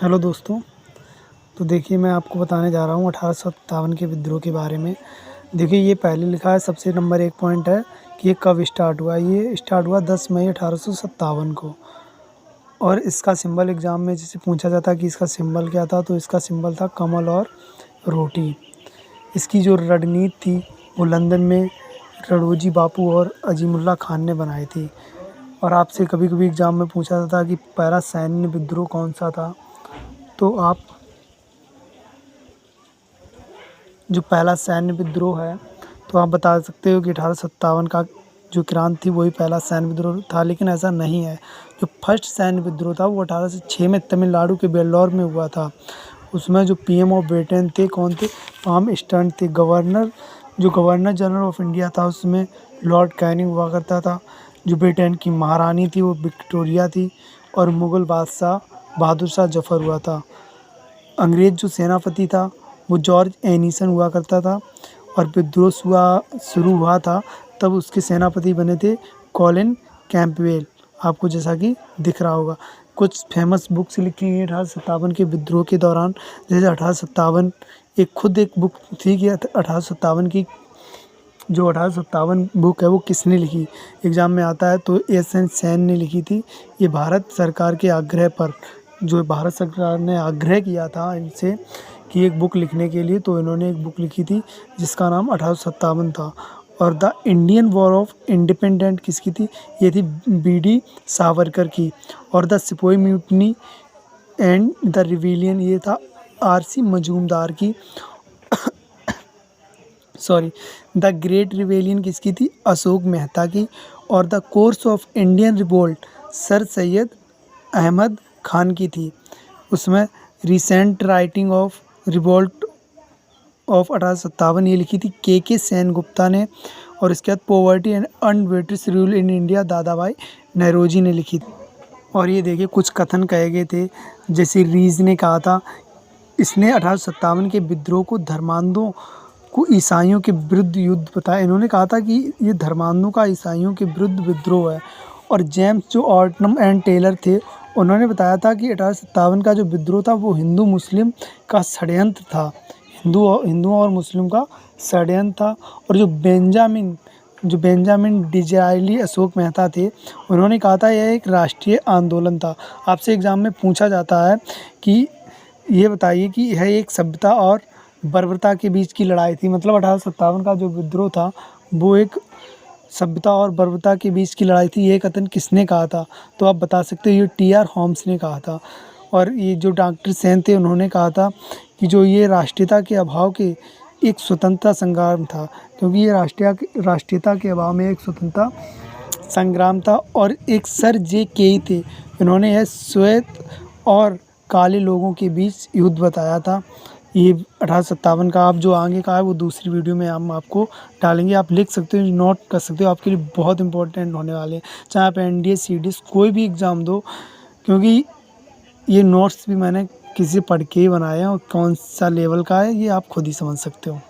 Hello दोस्तों। तो देखिए मैं आपको बताने जा रहा हूँ 1857 के विद्रोह के बारे में। देखिए ये पहले लिखा है, सबसे नंबर 1 पॉइंट है कि ये कब स्टार्ट हुआ। ये स्टार्ट हुआ 10 मई 1857 को। और इसका सिंबल एग्ज़ाम में जैसे पूछा जाता है कि इसका सिंबल क्या था, तो इसका सिंबल था कमल और रोटी। इसकी जो रणनीति थी वो लंदन में रड़ोजी बापू और अजीमुल्ला खान ने बनाई थी। और आपसे कभी-कभी एग्ज़ाम में पूछा जाता है कि पहला सैन्य विद्रोह कौन-सा था, तो आप जो पहला सैन्य विद्रोह है तो आप बता सकते हो कि 1857 का जो क्रांति थी वही पहला सैन्य विद्रोह था, लेकिन ऐसा नहीं है। जो फर्स्ट सैन्य विद्रोह था वो 1806 में तमिलनाडु के वेल्लोर में हुआ था। उसमें जो पीएम ऑफ ब्रिटेन थे कौन थे? पाम स्टर्न थे। जो गवर्नर जनरल ऑफ इंडिया था उसमें लॉर्ड कैनिंग हुआ करता था। जो ब्रिटेन की महारानी थी वो विक्टोरिया थी। और मुग़ल बादशाह बहादुर शाह जफ़र हुआ था। अंग्रेज़ जो सेनापति था वो जॉर्ज एनीसन हुआ करता था। और विद्रोह शुरू हुआ था तब उसके सेनापति बने थे कॉलिन कैंपबेल, आपको जैसा कि दिख रहा होगा। कुछ फेमस बुक्स लिखी हैं 1857 के विद्रोह के दौरान, जैसे 1857 एक बुक थी कि 1857 की जो 1857 बुक है वो किसने लिखी, एग्ज़ाम में आता है तो एस.एन. सेन ने लिखी थी। ये भारत सरकार के आग्रह पर, जो भारत सरकार ने आग्रह किया था इनसे कि एक बुक लिखने के लिए, तो इन्होंने एक बुक लिखी थी जिसका नाम 1857 था। और the Indian war of independent किसकी थी? ये थी बी.डी. सावरकर की। और the sepoy mutiny and the rebellion ये था आर.सी. मजूमदार की। द ग्रेट रिवेलियन किसकी थी? अशोक मेहता की। और the course of Indian revolt sir Syed Ahmad Khan की थी। उसमें recent writing of revolt of 1857 ये लिखी थी के सेनगुप्ता ने। और इसके बाद poverty and un-British rule in India दादा भाई नौरोजी ने लिखी थी। और ये देखिए कुछ कथन कहे गए थे, जैसे रीज ने कहा था, इसने 1857 के विद्रोह को धर्मांधों को ईसाइयों के विरुद्ध युद्ध बताया। इन्होंने कहा था कि ये धर्मांधों का ईसाइयों के विरुद्ध विद्रोह है। और जेम्स जो ऑटनम एंड टेलर थे उन्होंने बताया था कि 1857 का जो विद्रोह था वो हिंदू मुस्लिम का षड्यंत्र था। हिंदुओं और मुस्लिम का षड्यंत्र था। और जो बेंजामिन डिज़रायली अशोक मेहता थे उन्होंने कहा था यह एक राष्ट्रीय आंदोलन था। आपसे एग्ज़ाम में पूछा जाता है कि ये बताइए कि यह एक सभ्यता और बर्बरता के बीच की लड़ाई थी। मतलब 1857 का जो विद्रोह था वो एक सभ्यता और बर्बरता के बीच की लड़ाई थी। ये कथन किसने कहा था? तो आप बता सकते हो ये टी.आर. होम्स ने कहा था। और ये जो डॉक्टर सेन थे उन्होंने कहा था कि जो ये राष्ट्रीयता के अभाव के एक स्वतंत्रता संग्राम था, क्योंकि ये राष्ट्रीयता के अभाव में एक स्वतंत्रता संग्राम था। और एक सर जे केई थे, इन्होंने यह श्वेत और काले लोगों के बीच युद्ध बताया था। ये 1857 का। आप जो आगे का है वो दूसरी वीडियो में हम आपको डालेंगे, आप लिख सकते हो, नोट कर सकते हो, आपके लिए बहुत इंपॉर्टेंट होने वाले हैं, चाहे आप एनडीए सीडीएस कोई भी एग्ज़ाम दो, क्योंकि ये नोट्स भी मैंने किसी से पढ़ के ही बनाए हैं। और कौन सा लेवल का है ये आप खुद ही समझ सकते हो।